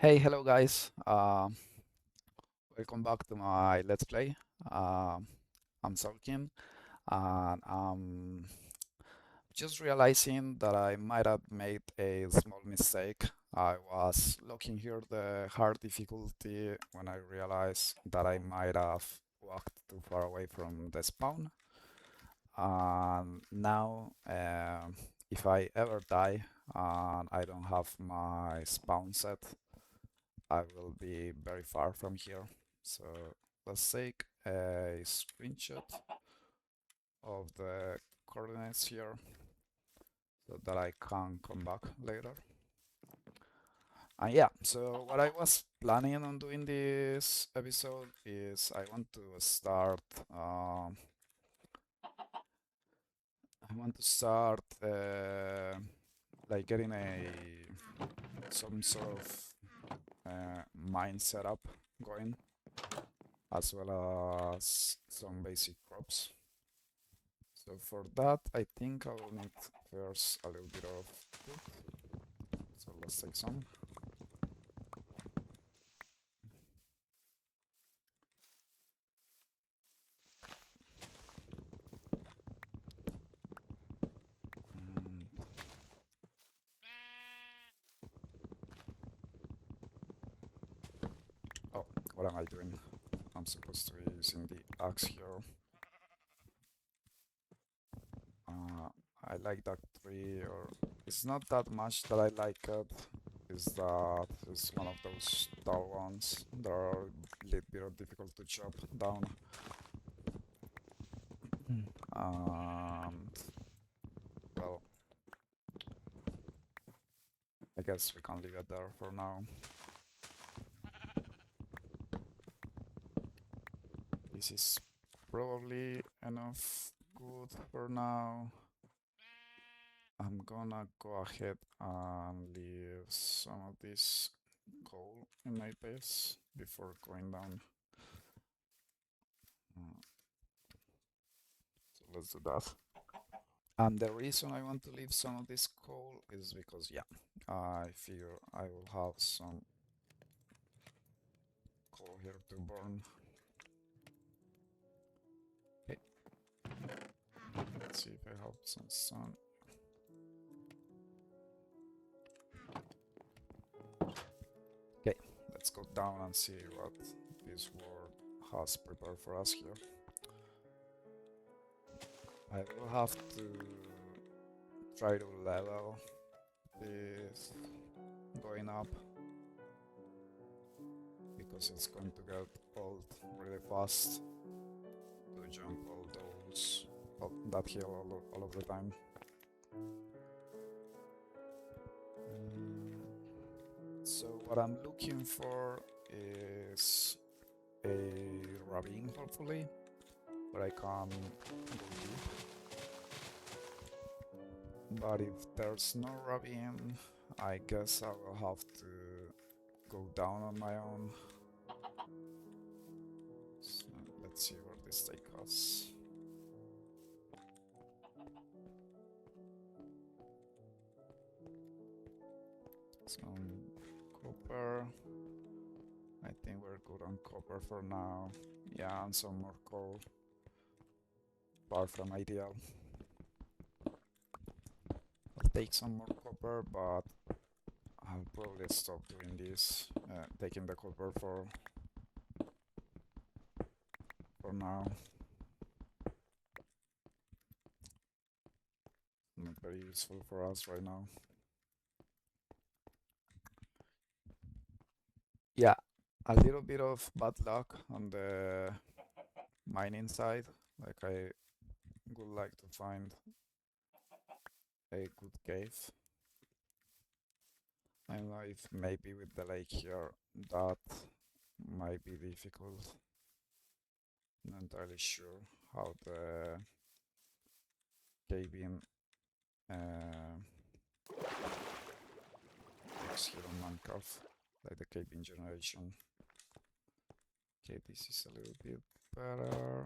Hey, hello guys. Welcome back to my Let's Play. I'm Soulkin, and just realizing that I might have made a small mistake. I was looking here the hard difficulty when I realized that I might have walked too far away from the spawn. And now, if I ever die and I don't have my spawn set, I will be very far from here. So let's take a screenshot of the coordinates here so that I can come back later. And yeah, so what I was planning on doing this episode is I want to start like getting some sort of mine setup going, as well as some basic crops. So for that, I think I will need first a little bit of food. So let's take some. Mm. Oh, what am I doing? I'm supposed to be using the axe here. I like that tree, or it's not that much that I like it. Is that it's one of those tall ones that are a little bit difficult to chop down. And well, I guess we can leave it there for now. This is probably enough good for now. I'm gonna go ahead and leave some of this coal in my base before going down. So let's do that. And the reason I want to leave some of this coal is because, yeah, I figure I will have some coal here to burn. Okay, let's see if I have some sun. Okay, let's go down and see what this world has prepared for us here. I will have to try to level this going up, because it's going to get old really fast to jump that hill all of the time. So what I'm looking for is a ravine, hopefully, where I can go deep. But if there's no ravine, I guess I will have to go down on my own. So let's see where this takes us. Some copper. I think we're good on copper for now. Yeah, and some more coal. Far from ideal. I'll take some more copper, but I'll probably stop doing this, taking the copper for now. Not very useful for us right now. Yeah, a little bit of bad luck on the mining side. Like, I would like to find a good cave. I don't know if maybe with the lake here that might be difficult. Not entirely sure how the caving works here on Minecraft, like the caving generation. Okay, this is a little bit better.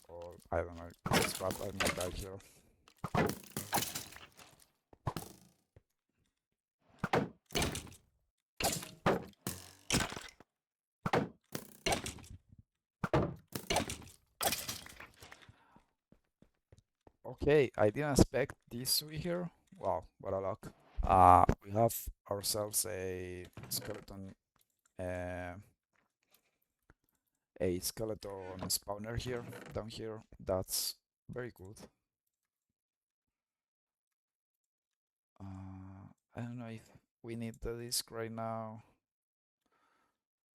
Oh, I don't know. This is what I might die here. Okay, I didn't expect this to be here. Wow, what a luck. We have ourselves a skeleton, uh, spawner here, down here. That's very good. I don't know if we need the disc right now.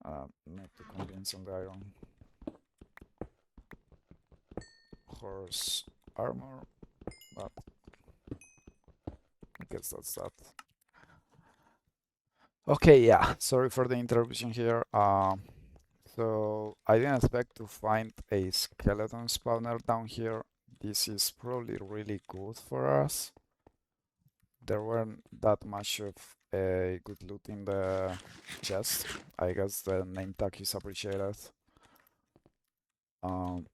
Not too convinced on the iron horse armor, but I guess that's that. Okay, yeah, sorry for the interruption here. So I didn't expect to find a skeleton spawner down here. This is probably really good for us. There weren't that much of a good loot in the chest. I guess the name tag is appreciated. Um,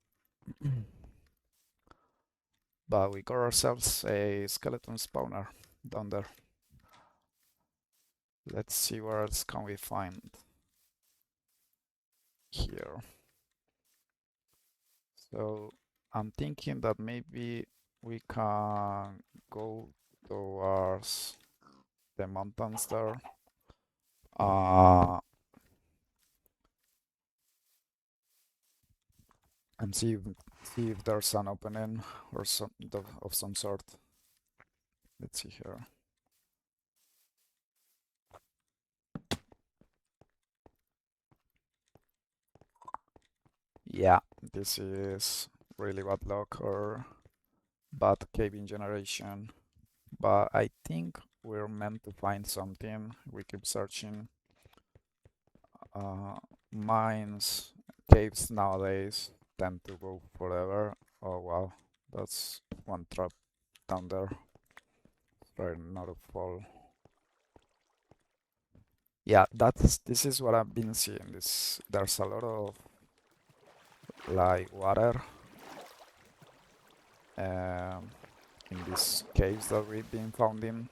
but we got ourselves a skeleton spawner down there. Let's see where else can we find here. So I'm thinking that maybe we can go towards the mountains there. And see if there's an opening or of some sort. Let's see here. Yeah, this is really bad luck or bad caving generation. But I think we're meant to find something. We keep searching. Mines, caves nowadays tend to go forever. Oh wow, that's one trap down there. Try not to fall. Yeah, this is what I've been seeing. There's a lot of like water um, in these caves that we've been founding,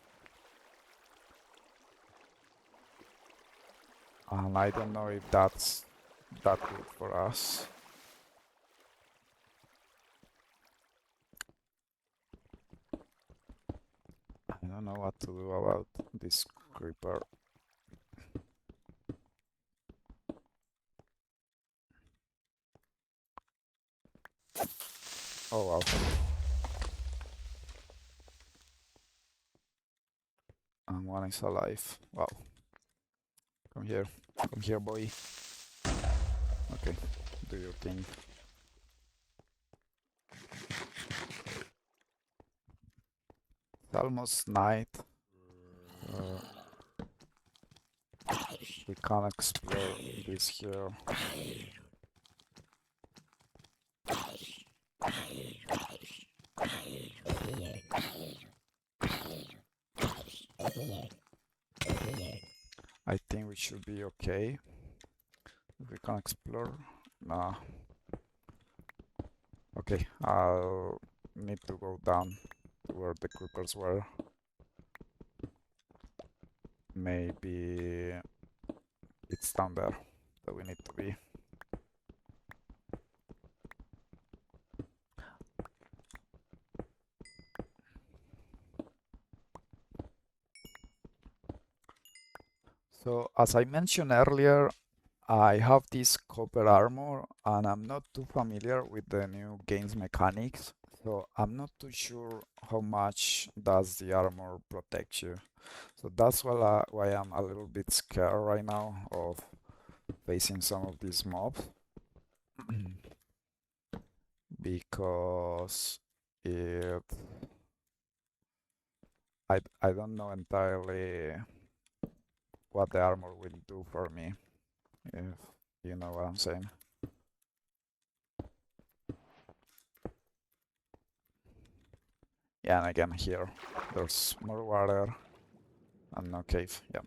and I don't know if that's that good for us. I don't know what to do about this creeper. Oh wow. And one is alive. Wow. Come here. Come here, boy. Okay. Do your thing. It's almost night. Uh, we can explore this here. I think we should be okay. If we can explore. Nah. Okay, I'll need to go down to where the creepers were. Maybe it's down there that we need to be. So as I mentioned earlier, I have this copper armor and I'm not too familiar with the new game's mechanics. So I'm not too sure how much does the armor protect you. So that's why I'm a little bit scared right now of facing some of these mobs. Because it I don't know entirely what the armor will do for me, if you know what I'm saying. Yeah, and again here, there's more water and no cave. Yeah.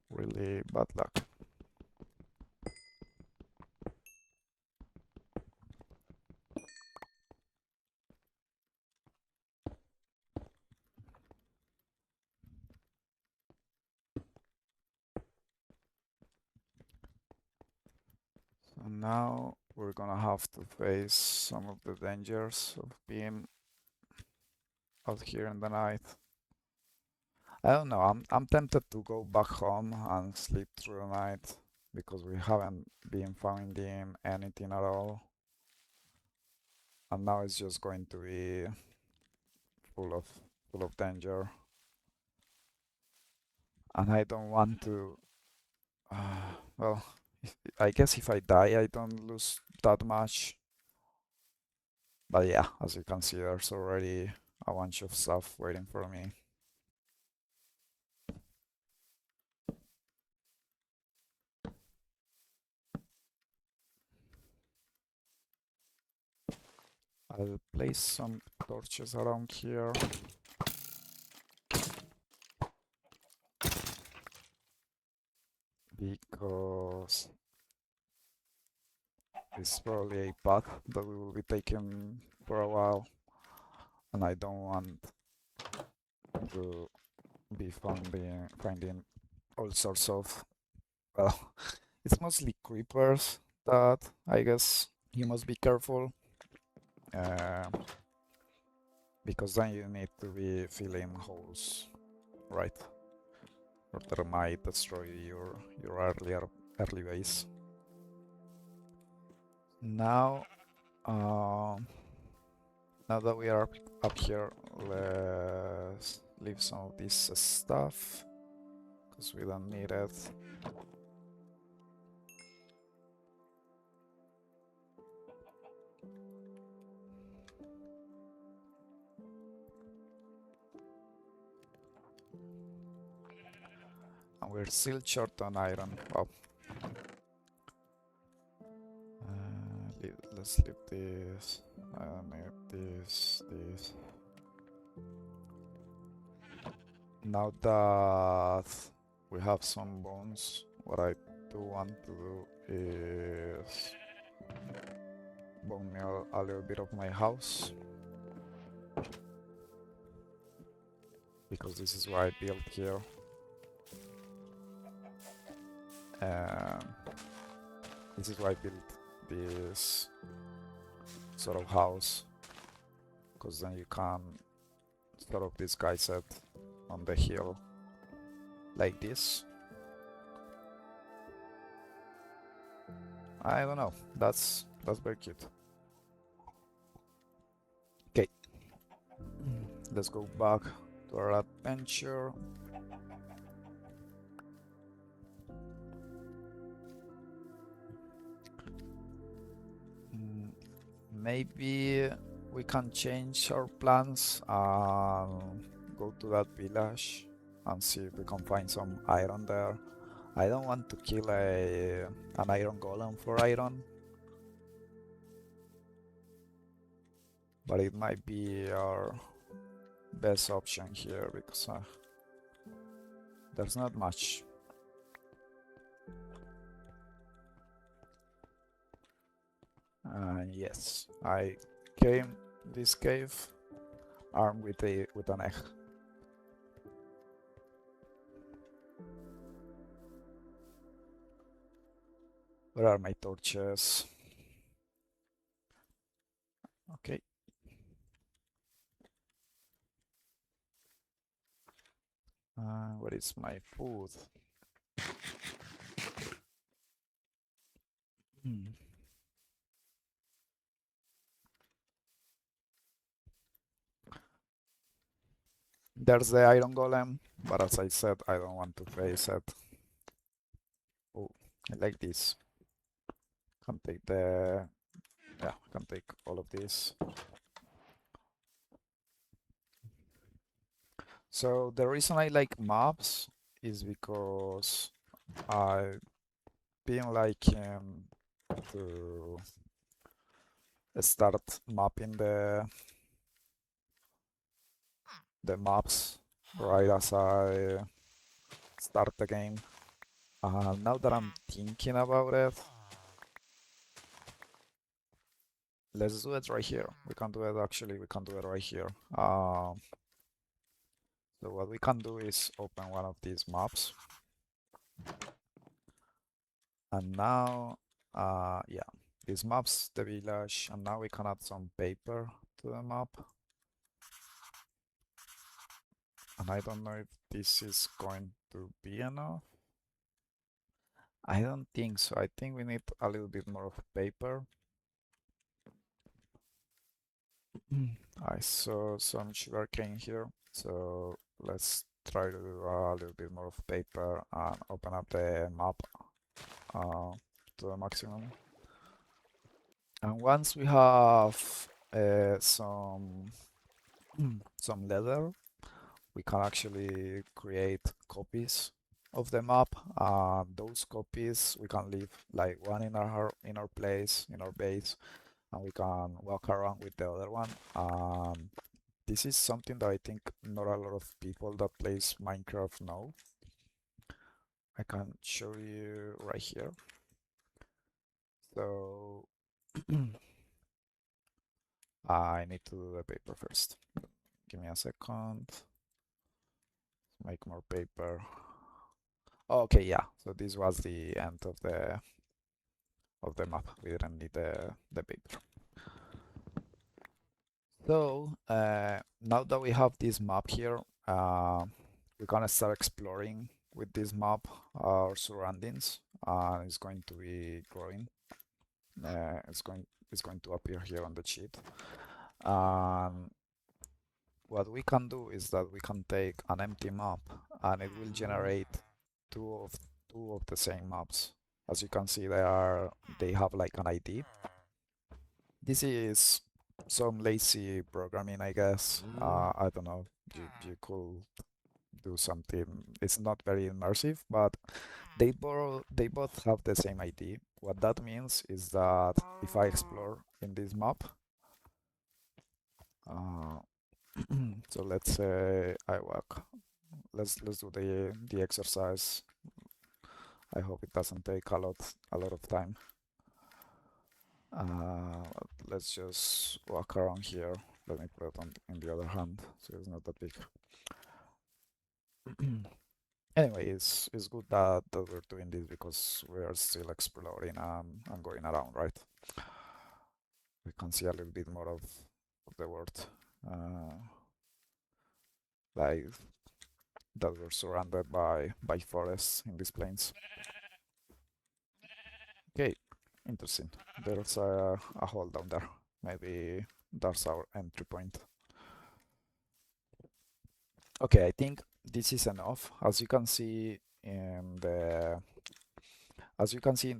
Really bad luck. Now we're gonna have to face some of the dangers of being out here in the night. I don't know, I'm tempted to go back home and sleep through the night because we haven't been finding anything at all. And now it's just going to be full of full of danger. And I don't want to well, I guess if I die I don't lose that much. But yeah, as you can see there's already a bunch of stuff waiting for me. I'll place some torches around here. Because it's probably a path that we will be taking for a while. And I don't want to be finding all sorts of, well, it's mostly creepers that I guess you must be careful. Uh, because then you need to be filling holes, right? Or they might destroy your early base. Now, now that we are up here, let's leave some of this stuff because we don't need it. And we're still short on iron. Oh. Let's leave this. I don't need this. Now that we have some bones, what I do want to do is bone meal a little bit of my house. Because this is what I built here. This is why I built this sort of house. Because then you can sort of disguise it on the hill like this. I don't know, that's very cute. Okay, let's go back to our adventure. Maybe we can change our plans and go to that village and see if we can find some iron there. I don't want to kill an iron golem for iron, but it might be our best option here because there's not much. Yes, I came this cave armed with an egg. Where are my torches? Okay. Where is my food? There's the iron golem, but as I said, I don't want to face it. Oh, I like this. Can take the... yeah, can take all of this. So the reason I like maps is because I've been liking to start mapping the maps right as I start the game. Now that I'm thinking about it, let's do it right here. We can do it actually, we can do it right here. So what we can do is open one of these maps. And now Yeah, this map's the village, and now we can add some paper to the map. And I don't know if this is going to be enough. I don't think so. I think we need a little bit more of paper. I saw some sugarcane here, so let's try to do a little bit more of paper and open up the map uh, to the maximum. And once we have some leather, we can actually create copies of the map. Those copies we can leave like one in our place in our base, and we can walk around with the other one. This is something that I think not a lot of people that plays Minecraft know. I can show you right here. So I need to do the paper first. Give me a second. Make more paper. Okay, yeah. So this was the end of the map. We didn't need the paper. So now that we have this map here, we're gonna start exploring with this map our surroundings. It's going to be growing. It's going to appear here on the sheet. And what we can do is that we can take an empty map and it will generate two of two of the same maps. As you can see, they have like an ID. This is some lazy programming, I guess. I don't know. You could do something. It's not very immersive, but they both have the same ID. What that means is that if I explore in this map, uh, so let's say I walk. Let's do the exercise. I hope it doesn't take a lot of time. Uh, let's just walk around here. Let me put it on in the other hand, so it's not that big. Anyway, it's good that we're doing this because we are still exploring and going around, right? We can see a little bit more of the world. Uh, like that we're surrounded by forests in these plains. Okay, interesting. There's a hole down there. Maybe that's our entry point. Okay, I think this is enough. As you can see in the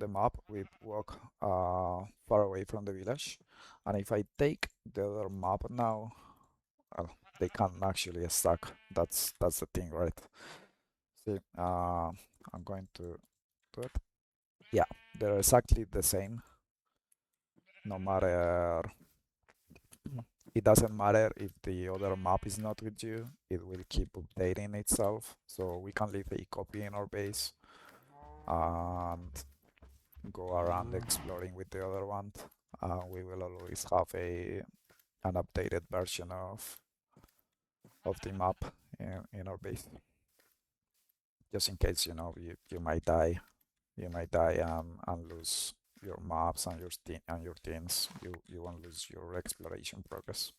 map, we walk far away from the village, and if I take the other map now, well, they can actually stack. That's the thing, right? See, I'm going to do it. Yeah, they're exactly the same. No matter, it doesn't matter if the other map is not with you. It will keep updating itself. So we can leave a copy in our base and go around exploring with the other one. We will always have a an updated version of the map in our base, just in case you might die. You might die and lose your maps and your teams. You won't lose your exploration progress.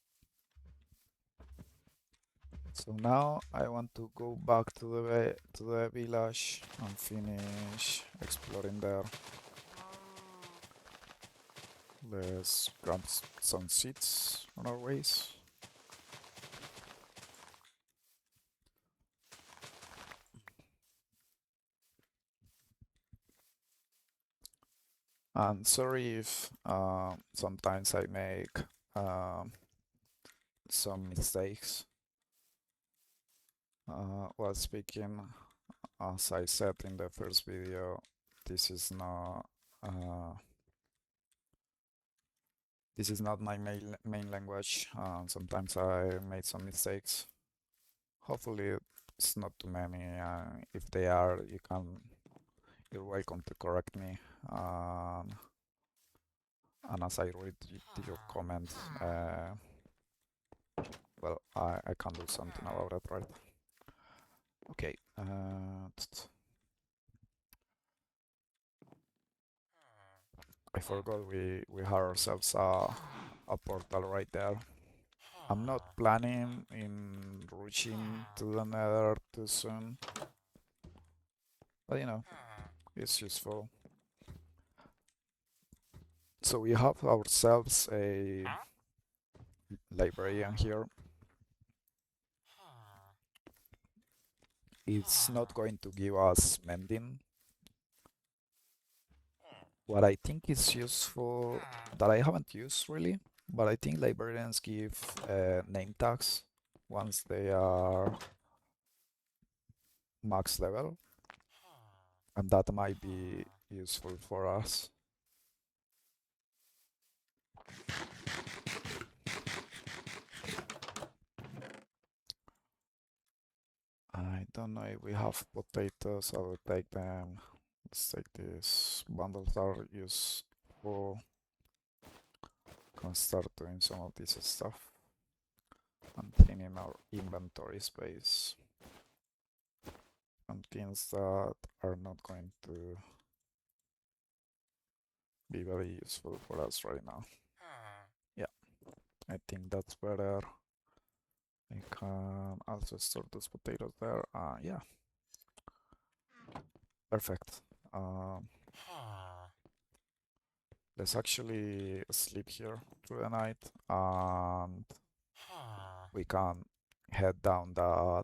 So now I want to go back to the village and finish exploring there. Let's grab some seeds on our ways. And sorry if sometimes I make um, some mistakes while speaking. As I said in the first video, this is not uh, this is not my main language. Sometimes I made some mistakes. Hopefully, it's not too many. If they are, you're welcome to correct me. And as I read your comment, well, I can do something about it, right? Okay. I forgot we had ourselves a portal right there. I'm not planning in rushing to the nether too soon, but you know, it's useful. So we have ourselves a librarian here. It's not going to give us mending. What I think is useful that I haven't used really, but I think librarians give name tags once they are max level, and that might be useful for us. I don't know if we have potatoes. I will take them. Let's take these bundles are useful. Can start doing some of this stuff and cleaning our inventory space and things that are not going to be very useful for us right now. Yeah, I think that's better. I can also store those potatoes there. Yeah, perfect. Let's actually sleep here through the night, and we can head down uh,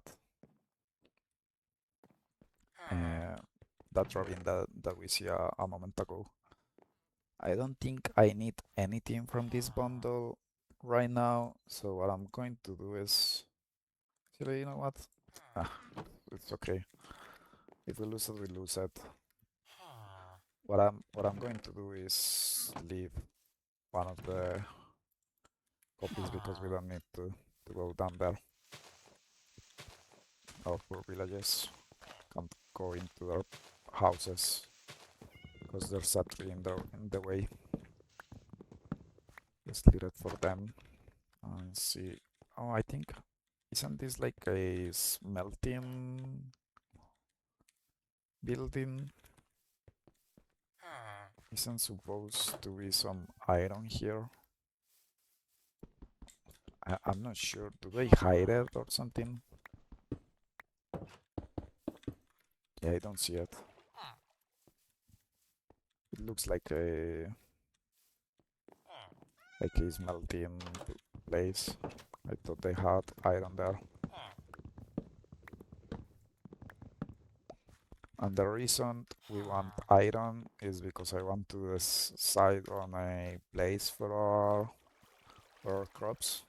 that ravine that we see a moment ago. I don't think I need anything from this bundle right now, so what I'm going to do is, actually, you know what? Ah, it's okay. If we lose it, we lose it. What I'm going to do is leave one of the copies because we don't need to go down there. Our poor villages can't go into their houses because there's a tree in the way. Just leave it for them and see. Oh, I think isn't this like a smelting building? Isn't supposed to be some iron here? I'm not sure. Do they hide it or something? Yeah, I don't see it. It looks like a smelting place. I thought they had iron there. And the reason we want iron is because I want to decide on a place for our crops.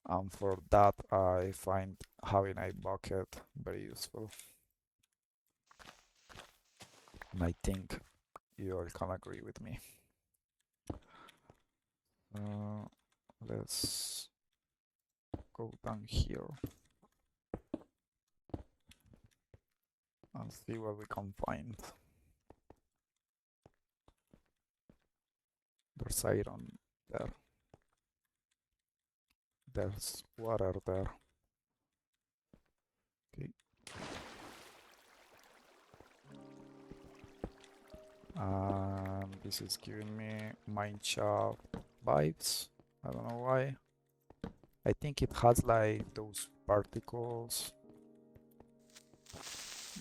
And for that, I find having a bucket very useful. And I think you all can agree with me. Let's go down here and see what we can find. There's iron there. There's water there. Okay. This is giving me mineshaft vibes. I don't know why. I think it has like those particles.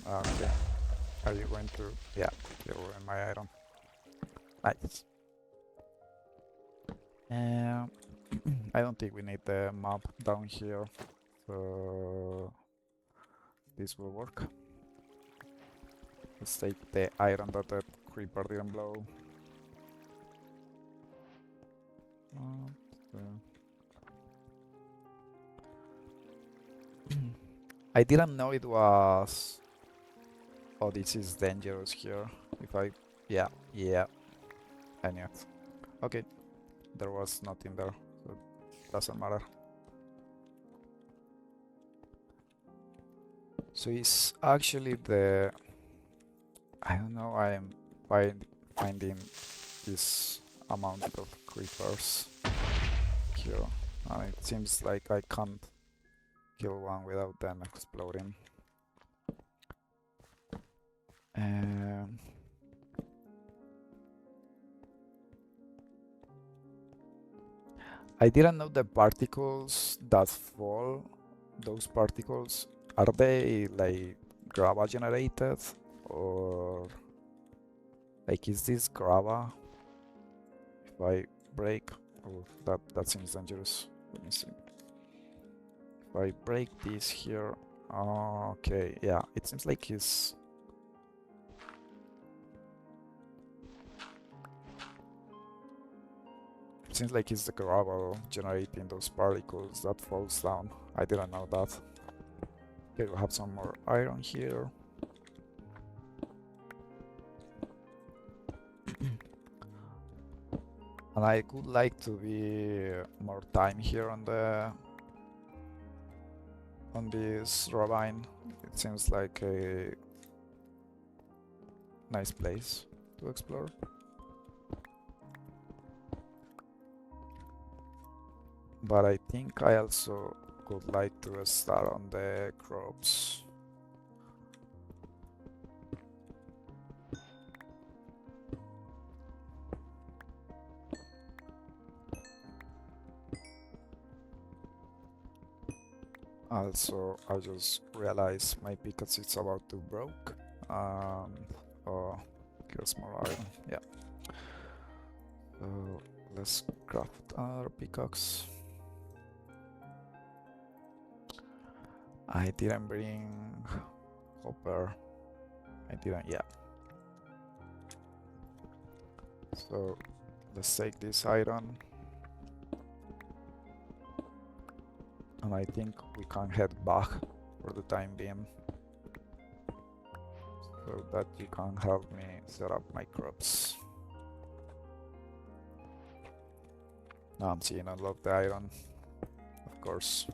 Okay. Are you going to? Yeah, you ruined my iron. Nice. I don't think we need the map down here, so this will work. Let's take the iron that the creeper didn't blow. I didn't know it was. Oh, this is dangerous here. If I. Yeah, yeah, I knew it. Okay, there was nothing there, so it doesn't matter. So it's actually the. I don't know, I am finding this amount of creepers here, and it seems like I can't kill one without them exploding. Um, I didn't know the particles that fall, those particles, are they like grava generated or like is this grava? If I break, oh that seems dangerous. Let me see. If I break this here, okay, yeah, it seems like it's the gravel generating those particles that falls down. I didn't know that. Okay, we have some more iron here. And I would like to be more time here on this ravine. It seems like a nice place to explore. But I think I also would like to start on the crops. Also, I just realized my pickaxe is about to broke. Oh, here's more iron. Yeah. So let's craft our pickaxe. I didn't bring hopper. I didn't. Yeah. So let's take this iron. And I think we can head back for the time being. So that you can help me set up my crops. Now I'm seeing a lot of the iron, of course.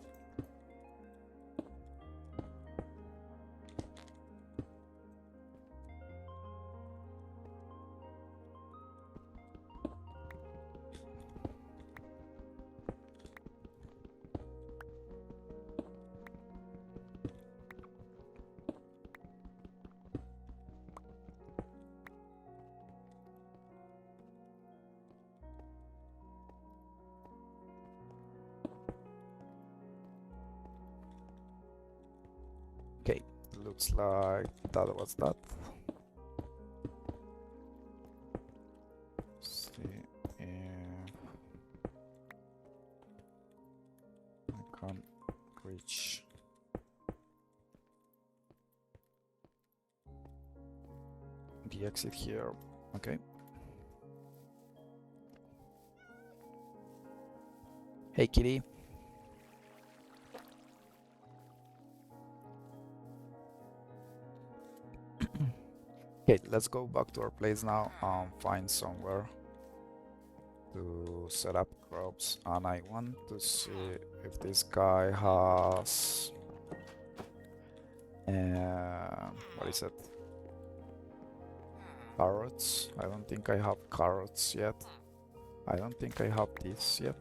Okay, looks like that was that. See if I can reach. The exit here. Okay. Hey, kitty. Okay, let's go back to our place now and find somewhere to set up crops. And I want to see if this guy has what is it? Carrots? I don't think I have carrots yet. I don't think I have this yet.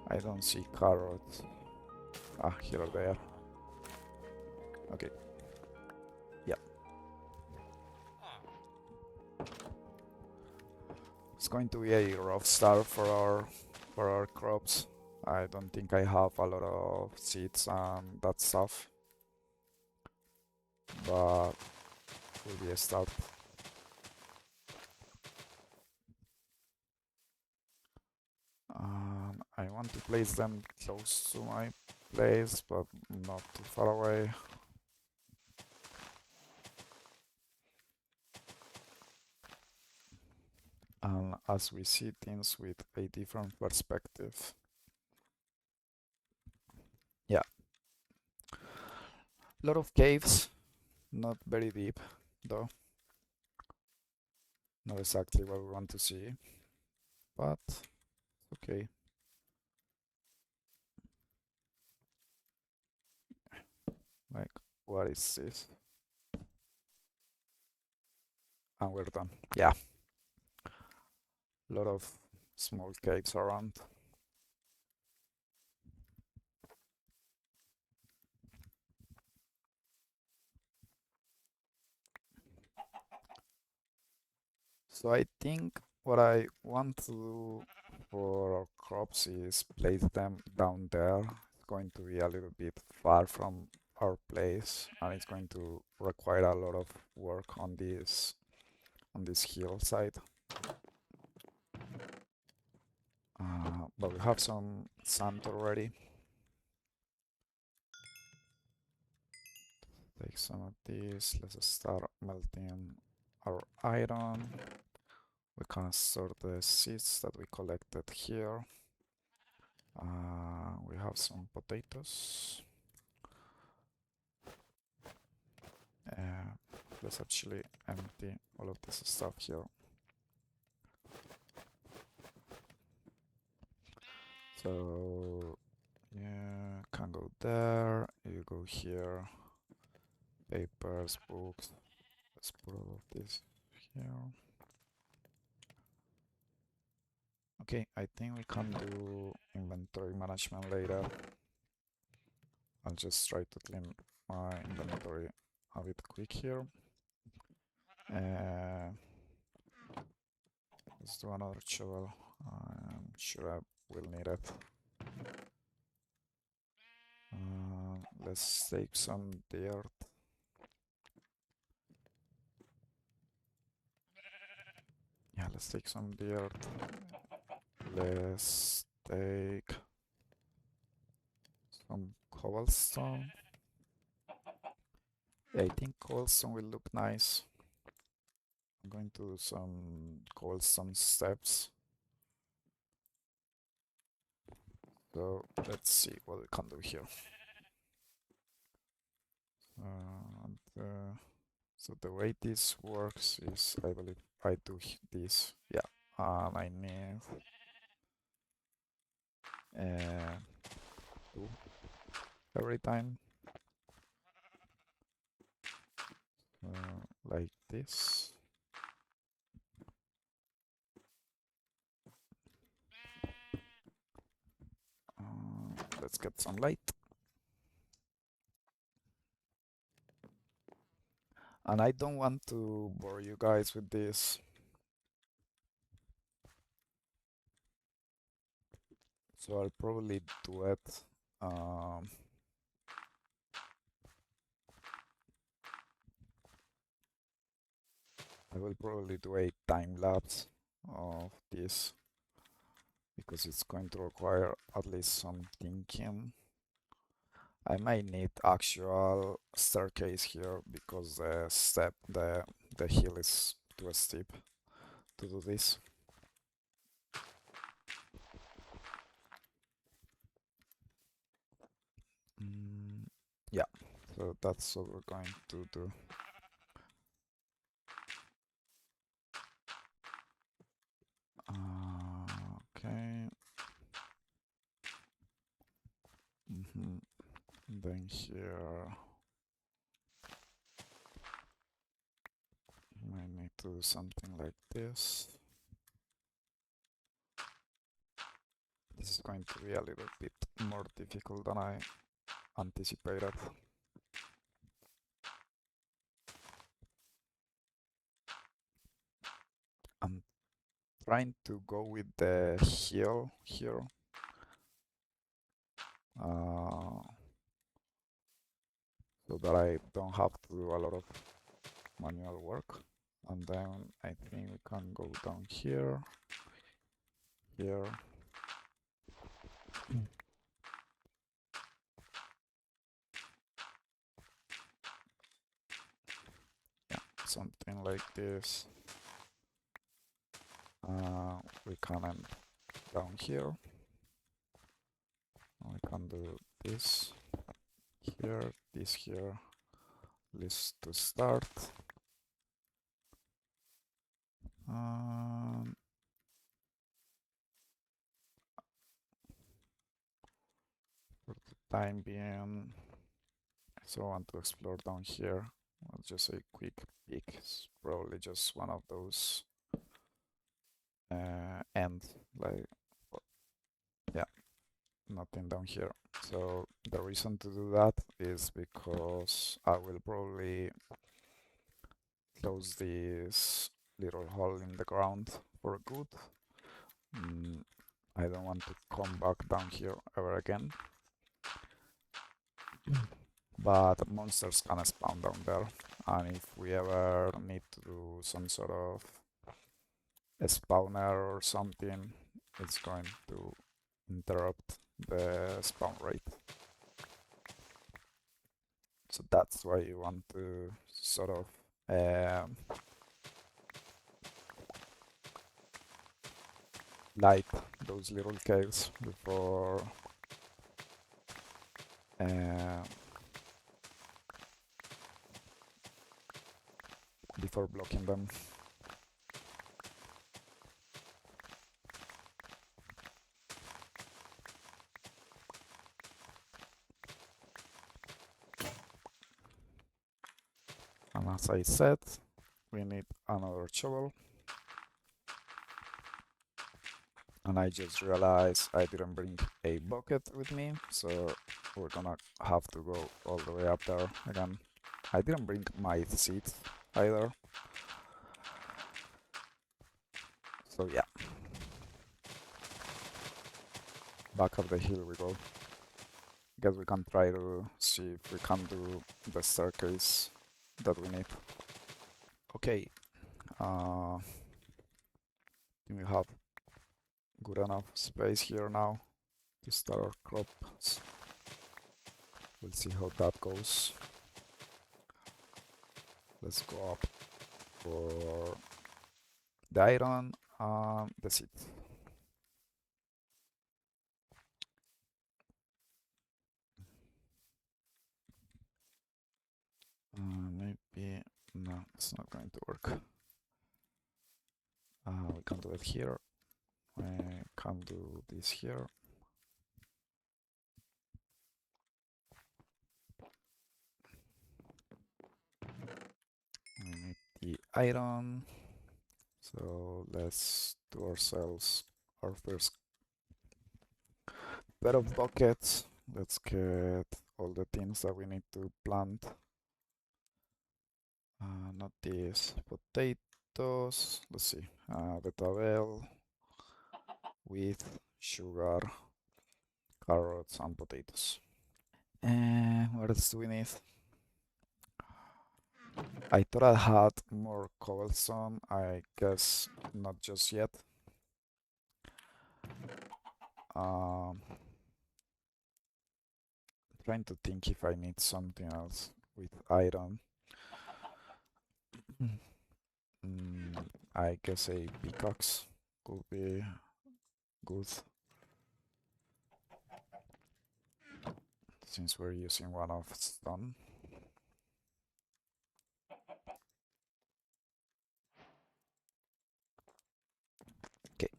I don't see carrots. Ah, here or there. Okay. Yeah. It's going to be a rough start for our crops. I don't think I have a lot of seeds and that stuff, but will be a start. I want to place them close to my place, but not too far away. And as we see things with a different perspective. Yeah. A lot of caves, not very deep though. Not exactly what we want to see, but okay. Like, what is this? And we're done. Yeah. A lot of small caves around. So I think what I want to do for our crops is place them down there. It's going to be a little bit far from our place, and it's going to require a lot of work on this hillside. But we have some sand already. Take some of this. Let's start melting our iron. We can store the seeds that we collected here. We have some potatoes. Uh, let's actually empty all of this stuff here. So yeah, can go there. You go here. Papers, books. Let's put all of this here. Okay, I think we can do inventory management later. I'll just try to clean my inventory a bit quick here. Let's do another shovel. I'm sure I will need it. Let's take some dirt. Yeah, let's take some dirt. Let's take some cobblestone. Yeah, I think cobblestone will look nice. I'm going to do some cobblestone steps. So let's see what we can do here. So the way this works is, I believe I do this. Yeah, and I need two every time, like this. Let's get some light. And I don't want to bore you guys with this. So I'll probably do it. I will probably do a time lapse of this because it's going to require at least some thinking. I might need actual staircase here because the hill is too steep to do this. Yeah, so that's what we're going to do. Okay. Then here I need to do something like this. This is going to be a little bit more difficult than I anticipated. I'm trying to go with the hill here. So that I don't have to do a lot of manual work. And then I think we can go down here, here. Yeah, something like this. We can end down here. We can do this here, this here. List to start. For the time being, so I want to explore down here. I'll just say quick peek. It's probably just one of those ends, like, yeah, nothing down here. So the reason to do that is because I will probably close this little hole in the ground for good. I don't want to come back down here ever again. But monsters can spawn down there, and if we ever need to do some sort of a spawner or something, it's going to interrupt the spawn rate. So that's why you want to sort of light those little caves uh, before blocking them. And as I said, we need another shovel. And I just realized I didn't bring a bucket with me, so we're gonna have to go all the way up there again. I didn't bring my seeds either. So yeah. Back up the hill we go. Guess we can try to see if we can do the staircase that we need. Okay. We have good enough space here now to start our crops. We'll see how that goes. Let's go up for the iron and the seed. Maybe no, it's not going to work. We can do it here. We can do this here. We need the iron. So let's do ourselves our first pair of buckets. Let's get all the things that we need to plant. Not these potatoes. Let's see. Betabel, wheat, sugar, carrots, and potatoes. And what else do we need? I thought I had more cobblestone. I guess not just yet. Trying to think if I need something else with iron. I guess a pickaxe could be good, since we're using one of stone. Okay.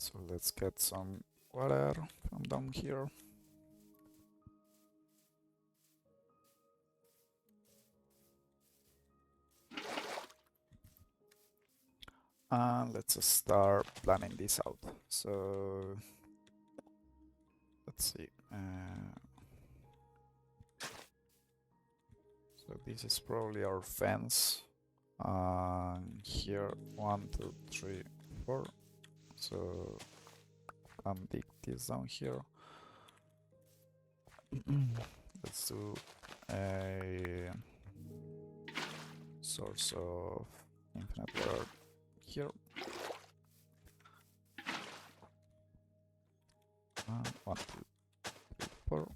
So let's get some water from down here. And let's start planning this out. So let's see. So this is probably our fence. Here, 1, 2, 3, 4. So I'm dig this down here. Let's do a source of infinite water here. 1, 2, 3, 4.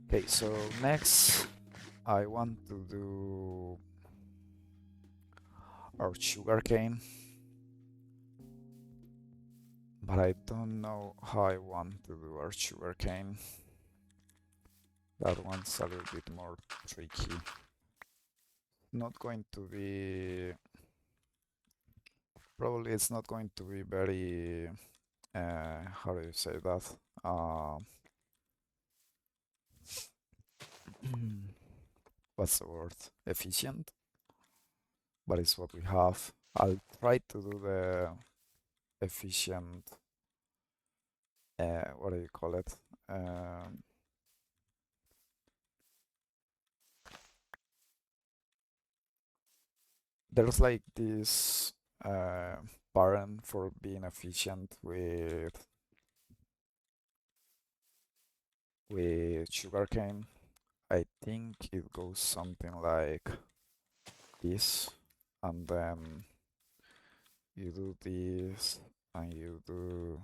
Okay, so next I want to do our sugarcane, but I don't know how I want to do our sugarcane. That one's a little bit more tricky. Not going to be, probably it's not going to be very, how do you say that? Uh, what's the word? Efficient, but it's what we have. I'll try to do the efficient, what do you call it? Um, there's like this pattern for being efficient with sugarcane. I think it goes something like this, and then you do this, and you do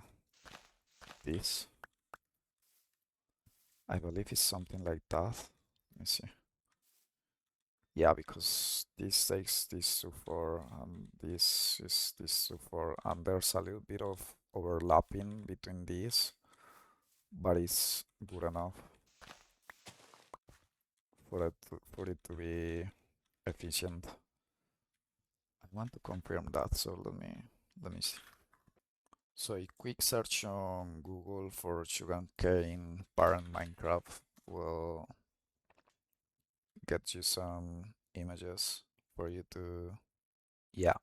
this. I believe it's something like that. Let me see. Yeah, because this takes this to 4, and this is this to 4, and there's a little bit of overlapping between these, but it's good enough for it to be efficient. I want to confirm that, so let me see. So a quick search on Google for sugarcane parent Minecraft will get you some images for you to. Yeah,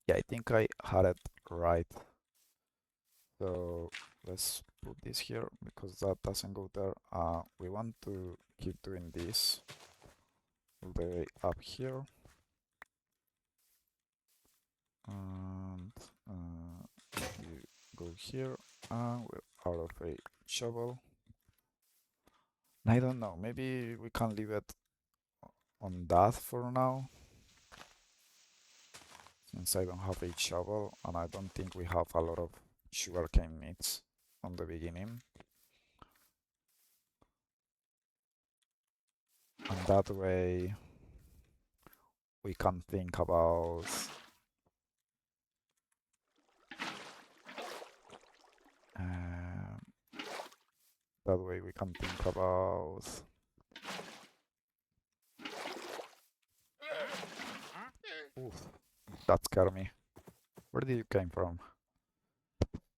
yeah, I think I had it right. So let's put this here because that doesn't go there. We want to keep doing this all the way up here, and you go here. We're out of a shovel. I don't know. Maybe we can leave it on that for now, since I don't have a shovel and I don't think we have a lot of sugarcane needs on the beginning. And that way we can think about um, that way we can think about oof, that scared me. Where did you came from?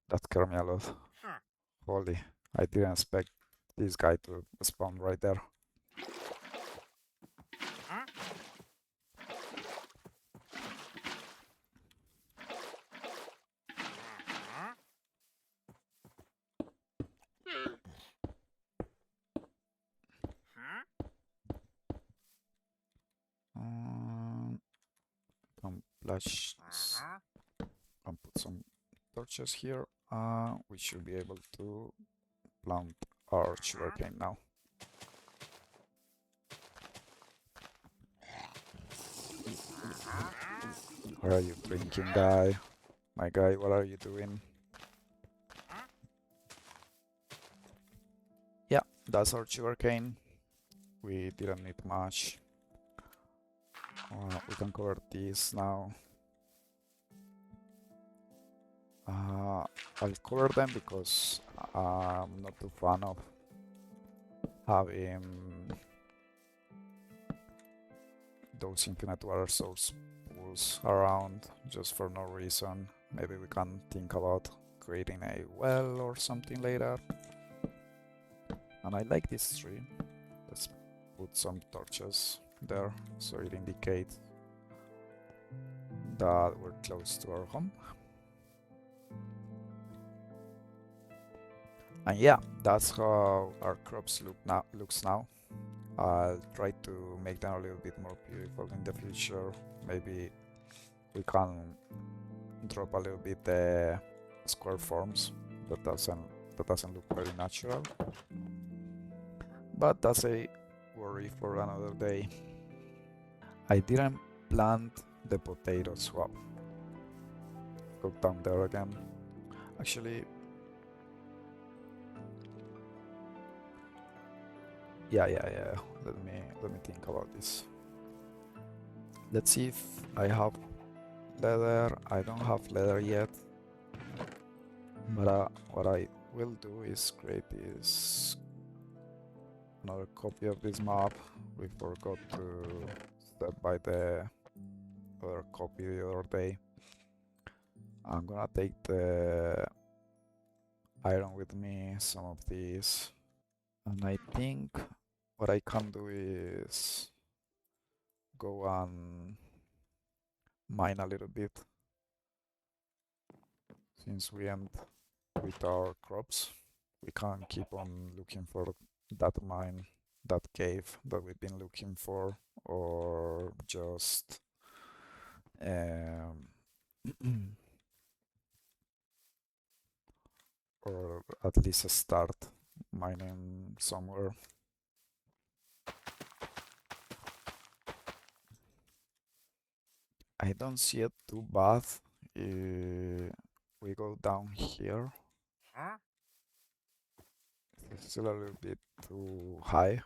That scared me a lot. Holy, I didn't expect this guy to spawn right there. Um, some flash and put some torches here. We should be able to plant our sugarcane now. What are you drinking, guy? My guy, what are you doing? Yeah, that's our sugarcane. We didn't need much. We can cover this now. I'll cover them because I'm not too fan of having those infinite water source pools around just for no reason. Maybe we can think about creating a well or something later. And I like this tree. Let's put some torches there so it indicates that we're close to our home. And yeah, that's how our crops looks now. I'll try to make them a little bit more beautiful in the future. Maybe we can drop a little bit the square forms. That doesn't look very natural. But that's a worry for another day. I didn't plant the potatoes. Wow. Go down there again. Actually, Yeah. Let me think about this. Let's see if I have leather. I don't have leather yet, but what I will do is create this another copy of this map. We forgot to step by the other copy the other day. I'm gonna take the iron with me, some of these, and I think what I can do is go and mine a little bit since we end with our crops. We can keep on looking for that mine, that cave that we've been looking for, or just um, or at least start mining somewhere. I don't see it too bad. We go down here. It's still a little bit too high.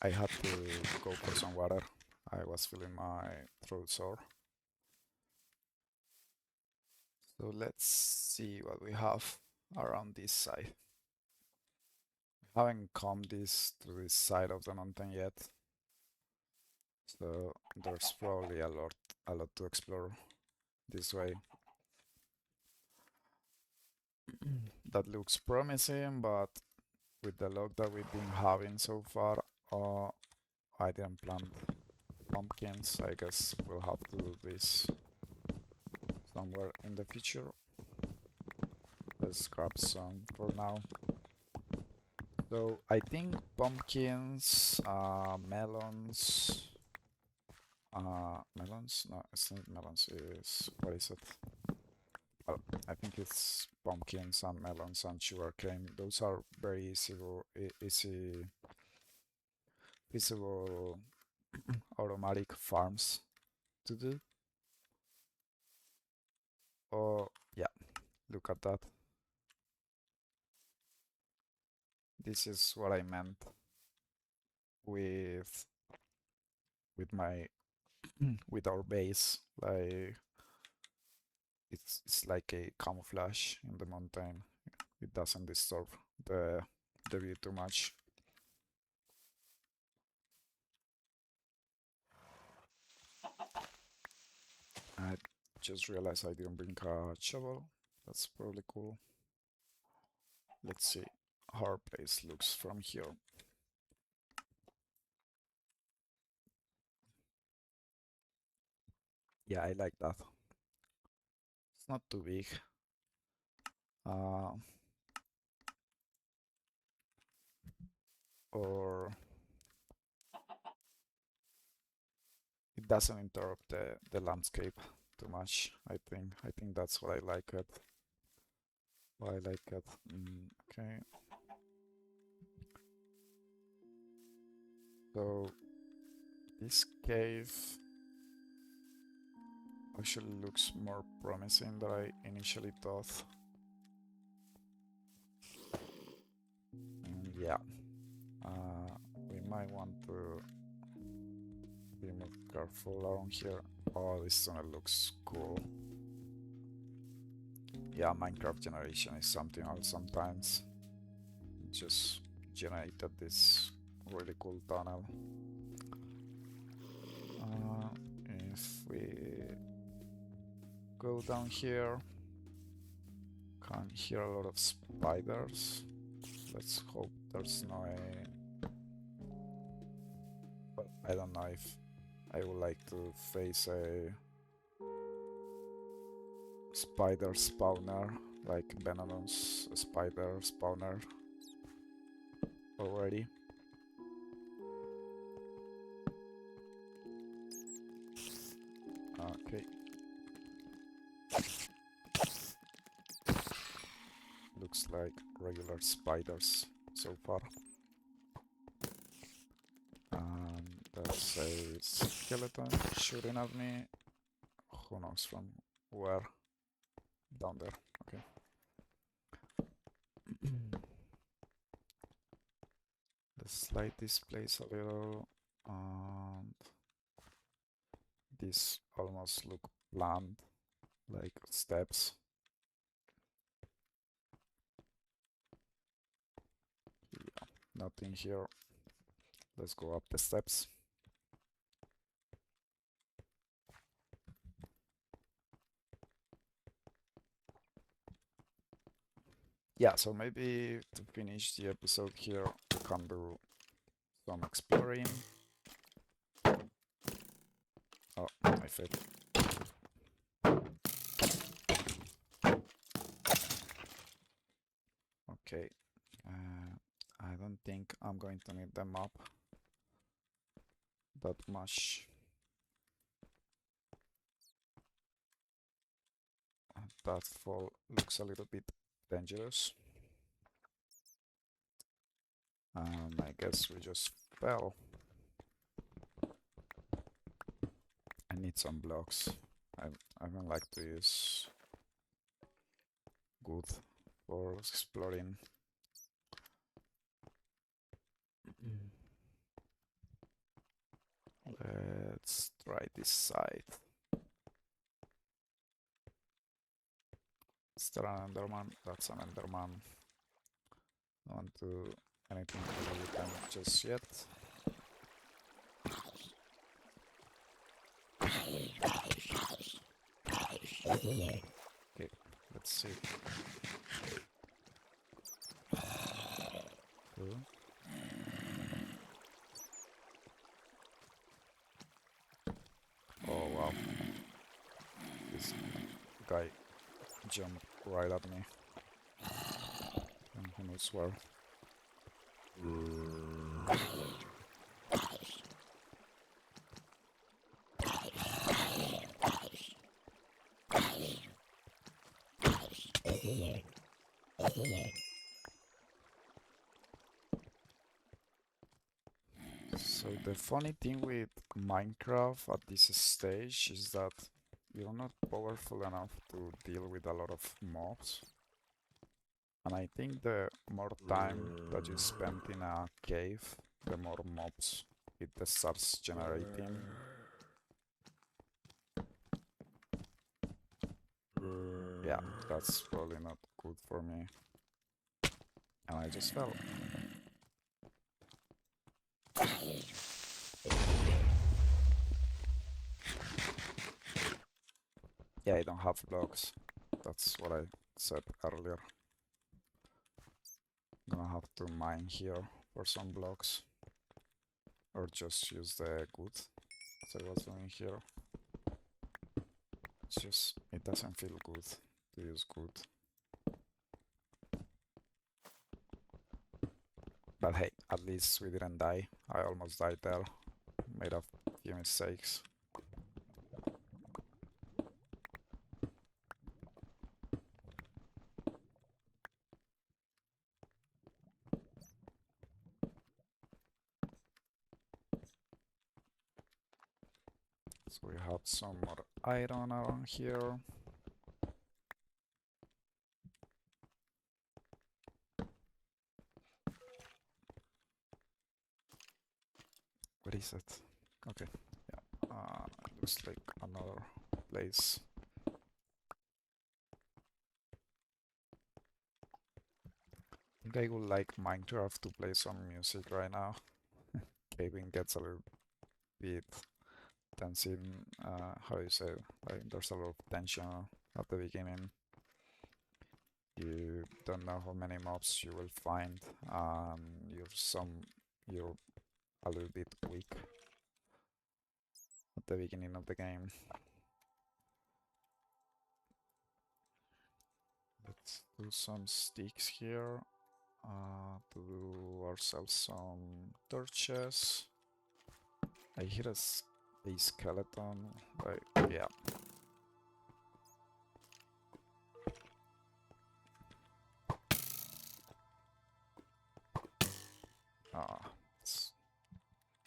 I had to go for some water. I was feeling my throat sore. So let's see what we have around this side. We haven't come this to this side of the mountain yet, so there's probably a lot to explore this way. That looks promising, but with the luck that we've been having so far, uh, I didn't plant pumpkins. I guess we'll have to do this somewhere in the future. Let's grab some for now. So I think pumpkins, melons, melons? No, it's not melons. Is what is it? Well, I think it's pumpkins and melons and sugarcane. Those are very easy, feasible automatic farms to do. Oh, yeah, look at that. This is what I meant with my with our base. Like it's like a camouflage in the mountain. It doesn't disturb the the view too much. I just realized I didn't bring a shovel. That's probably cool. Let's see how our place looks from here. Yeah, I like that. It's not too big. Uh, or it doesn't interrupt the landscape too much. I think that's what I like it. Why I like it. Okay. So this cave actually looks more promising than I initially thought. And yeah, we might want to be more careful around here. Oh, this tunnel looks cool. Yeah, Minecraft generation is something else sometimes. Just generated this really cool tunnel. If we go down here, can hear a lot of spiders. Let's hope there's no. But I don't know if I would like to face a spider spawner, like venomous spider spawner already. Okay. Looks like regular spiders so far. And that says skeleton shooting at me. Who knows from where? Down there. Okay. Let's slide this place a little. And these almost look planned, like steps. Yeah, nothing here. Let's go up the steps. Yeah, so maybe to finish the episode here, we can do some exploring. Oh, I failed. Okay. I don't think I'm going to need them up that much. That fall looks a little bit dangerous. I guess we just fell. I need some blocks. I don't like to use good for exploring. Let's try this side. Is there an Enderman? That's an Enderman. Don't want to do anything with them just yet. Okay, let's see. Cool. Oh wow. This guy jumped right at me. And who knows where. So the funny thing with Minecraft at this stage is that you're not powerful enough to deal with a lot of mobs. And I think the more time that you spend in a cave, the more mobs it starts generating. Yeah, that's probably not good for me. And I just fell. Yeah, I don't have blocks. That's what I said earlier. I'm gonna have to mine here for some blocks. Or just use the good, as I was doing here. It's just, it doesn't feel good to use good. But hey, at least we didn't die. I almost died there. Made a few mistakes. So we have some more iron around here. What is it? Okay, yeah. Looks like another place. I think I would like Minecraft to play some music right now. Caving gets a little bit tensing. How do you say it? Like there's a lot of tension at the beginning. You don't know how many mobs you will find. You're a little bit weak at the beginning of the game. Let's do some sticks here to do ourselves some torches. I hear a skeleton. Like, yeah. It's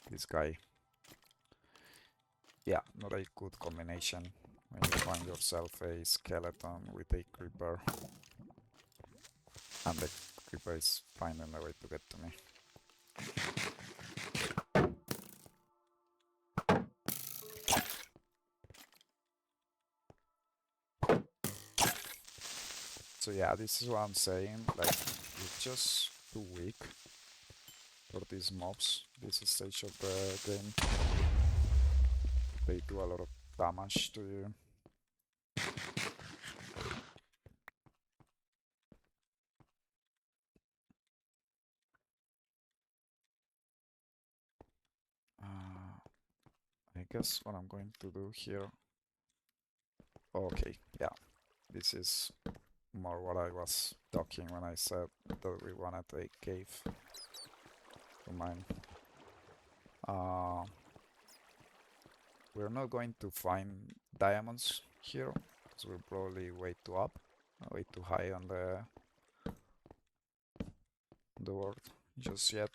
this guy. Yeah, not a good combination when you find yourself a skeleton with a creeper, and the creeper is finding a way to get to me. So yeah, this is what I'm saying, like, you're just too weak for these mobs, this stage of the game. They do a lot of damage to you. I guess what I'm going to do here... Okay, yeah, this is more what I was talking when I said that we wanted a cave to mine. We're not going to find diamonds here, because we're probably way too up, way too high on the world just yet,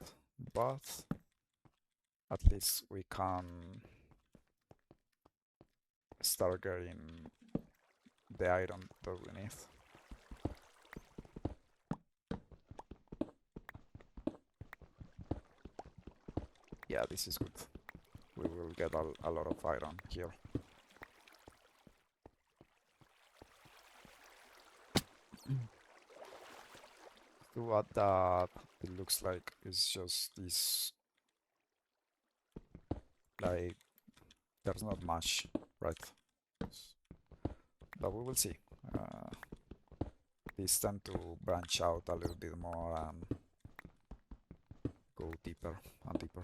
but at least we can start getting the iron that we need. Yeah, this is good. We will get a lot of iron here. So what that it looks like is just this, like, there's not much, right? But we will see. These tend to branch out a little bit more and go deeper and deeper.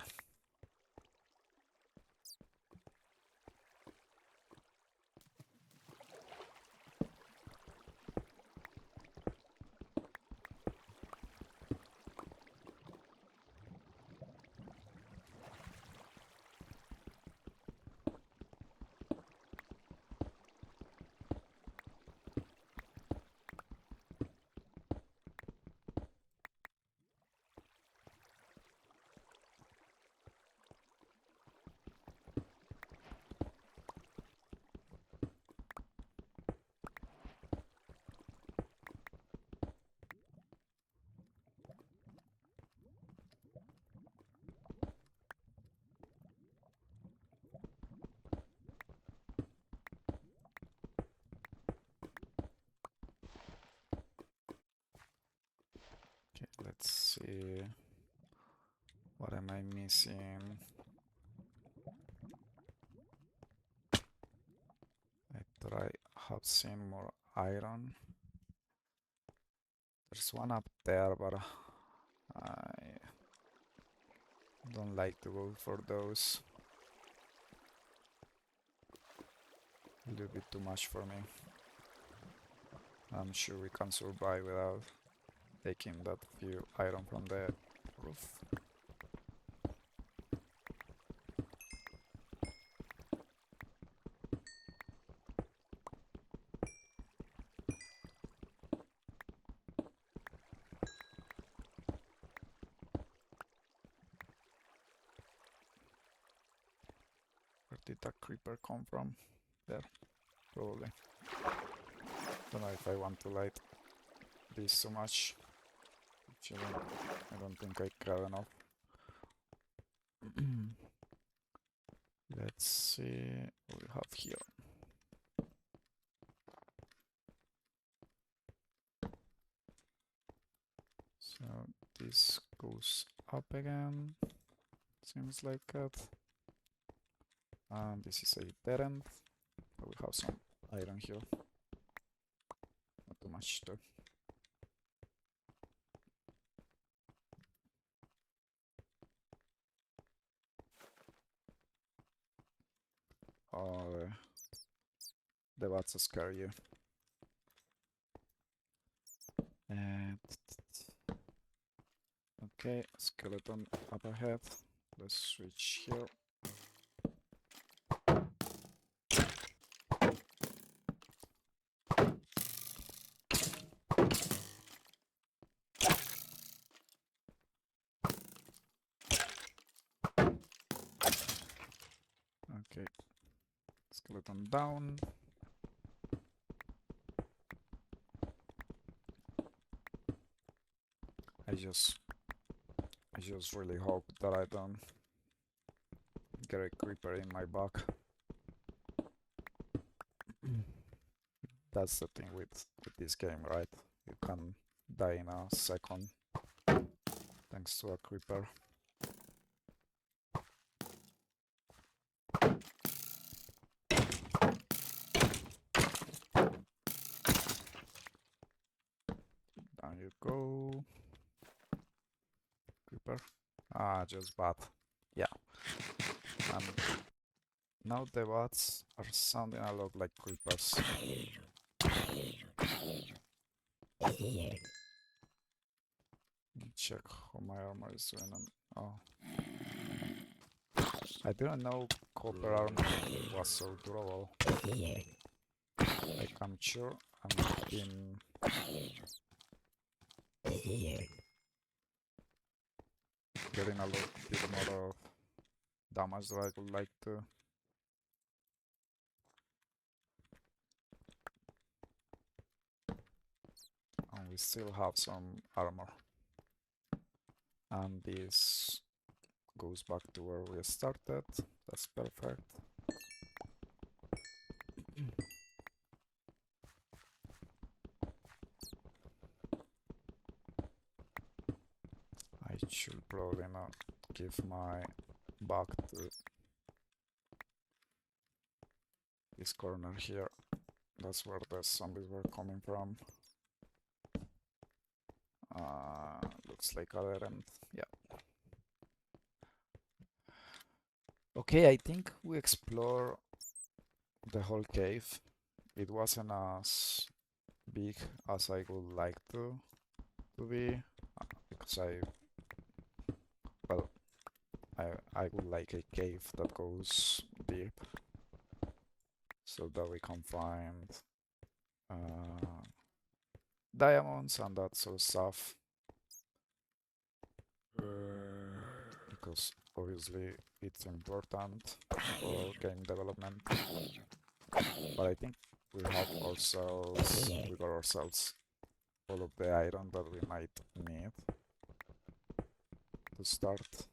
Okay, let's see. What am I missing? I thought I have seen more iron. There's one up there, but I don't like to go for those. A little bit too much for me. I'm sure we can survive without taking that few iron from the roof. Where did that creeper come from? There, probably. Don't know if I want to light this so much. I don't think I care enough. Let's see what we have here. So this goes up again. Seems like that. And this is a dead end. But we have some iron here. Not too much though. Oh, the bats scare you. And okay, skeleton up ahead. Let's switch here. Okay, Skeleton down. I just really hope that I don't get a creeper in my back. That's the thing with this game, right? You can die in a second thanks to a creeper. Down you go. Creeper. Ah, just bad. Yeah. And now the bats are sounding a lot like creepers. Let me check how my armor is doing. Oh. I didn't know copper armor was so durable. Like, I'm sure I'm been getting a little bit more of damage that I would like to. And we still have some armor. And this goes back to where we started. That's perfect. I should probably not give my back to this corner here. That's where the zombies were coming from. Looks like a dead end. Yeah. Okay, I think we explore the whole cave. It wasn't as big as I would like to be, because well, I would like a cave that goes deep so that we can find diamonds and that sort of stuff. Because obviously it's important for game development. But I think we got ourselves all of the iron that we might need to start.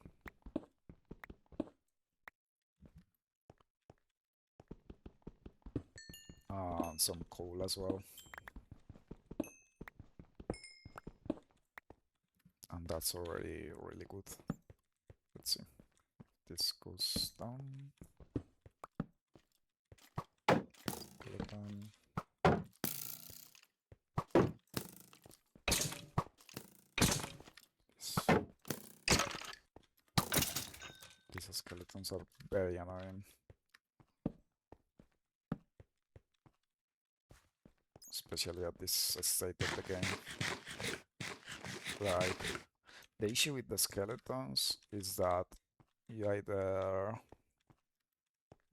Some coal as well. And that's already really good. Let's see. This goes down. Skeleton. These skeletons are very annoying. Especially at this state of the game. Right. The issue with the skeletons is that you either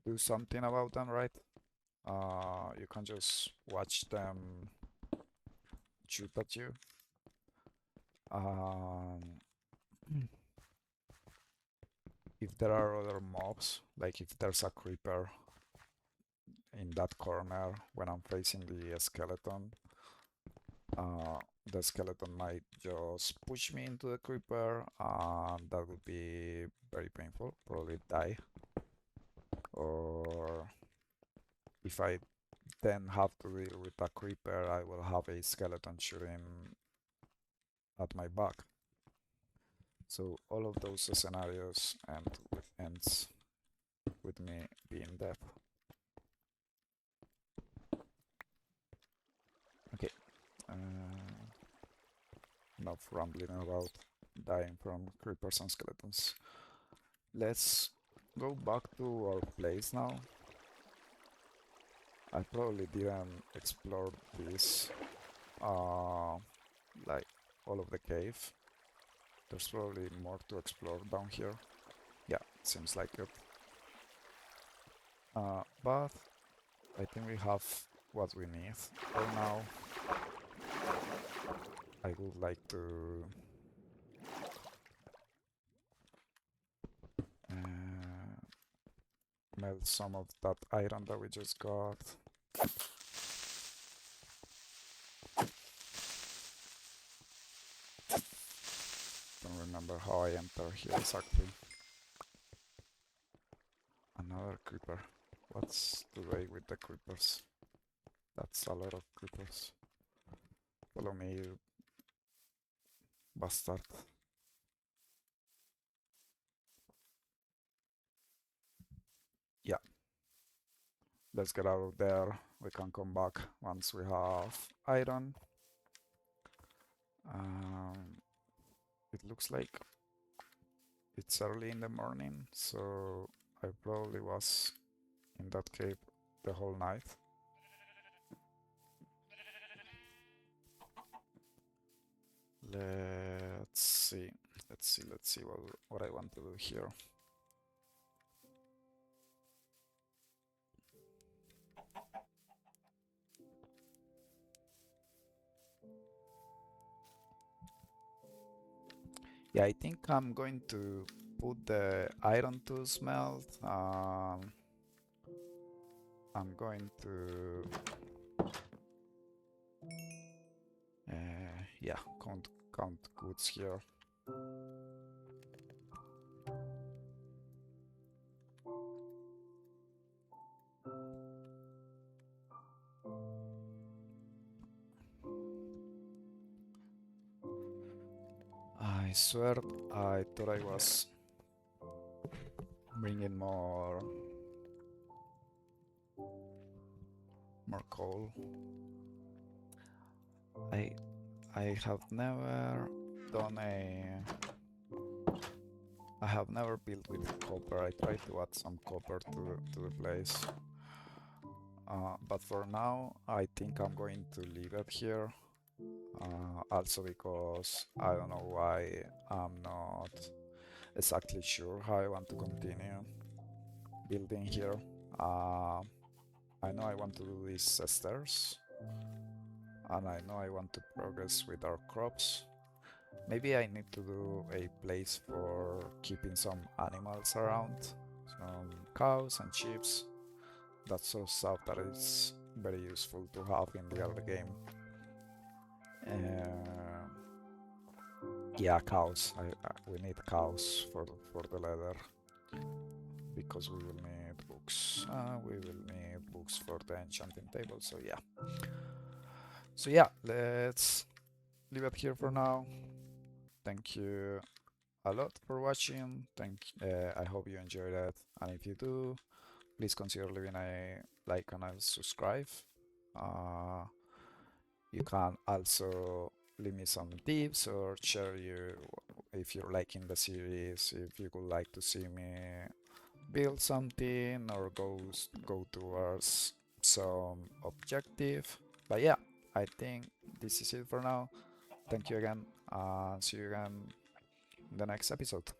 do something about them, right? You can just watch them shoot at you. If there are other mobs, like if there's a creeper in that corner when I'm facing the skeleton, the skeleton might just push me into the creeper, and that would be very painful, probably die. Or if I then have to deal with a creeper, I will have a skeleton shooting at my back. So all of those scenarios ends with me being dead. Okay. Enough rambling about dying from creepers and skeletons. Let's go back to our place now. I probably didn't explore this, like all of the cave. There's probably more to explore down here. Yeah, seems like it. But I think we have what we need for now. I would like to melt some of that iron that we just got. Don't remember how I enter here exactly. Another creeper. What's the way with the creepers? That's a lot of creepers. Follow me, you bastard. Yeah, let's get out of there. We can come back once we have iron. It looks like it's early in the morning, so I probably was in that cave the whole night. Let's see. Let's see what I want to do here. Yeah, I think I'm going to put the iron to smelt. I'm going to yeah, count goods here. I swear I thought I was bringing more coal. I I have never done a I have never built with copper. I tried to add some copper to the place. But for now, I think I'm going to leave it here. Also because I don't know why I'm not exactly sure how I want to continue building here. Uh, I know I want to do these stairs, and I know I want to progress with our crops. Maybe I need to do a place for keeping some animals around, some cows and sheep, that sort of stuff that is very useful to have in the early game. Uh, yeah, cows. We need cows for the leather because we will need books. We will need books for the enchanting table. So yeah, let's leave it here for now. Thank you a lot for watching. I hope you enjoyed it, and if you do, please consider leaving a like and a subscribe. Uh, you can also leave me some tips or share you if you're liking the series, if you would like to see me build something or go towards some objective. But yeah, I think this is it for now. Thank you again, and see you again in the next episode.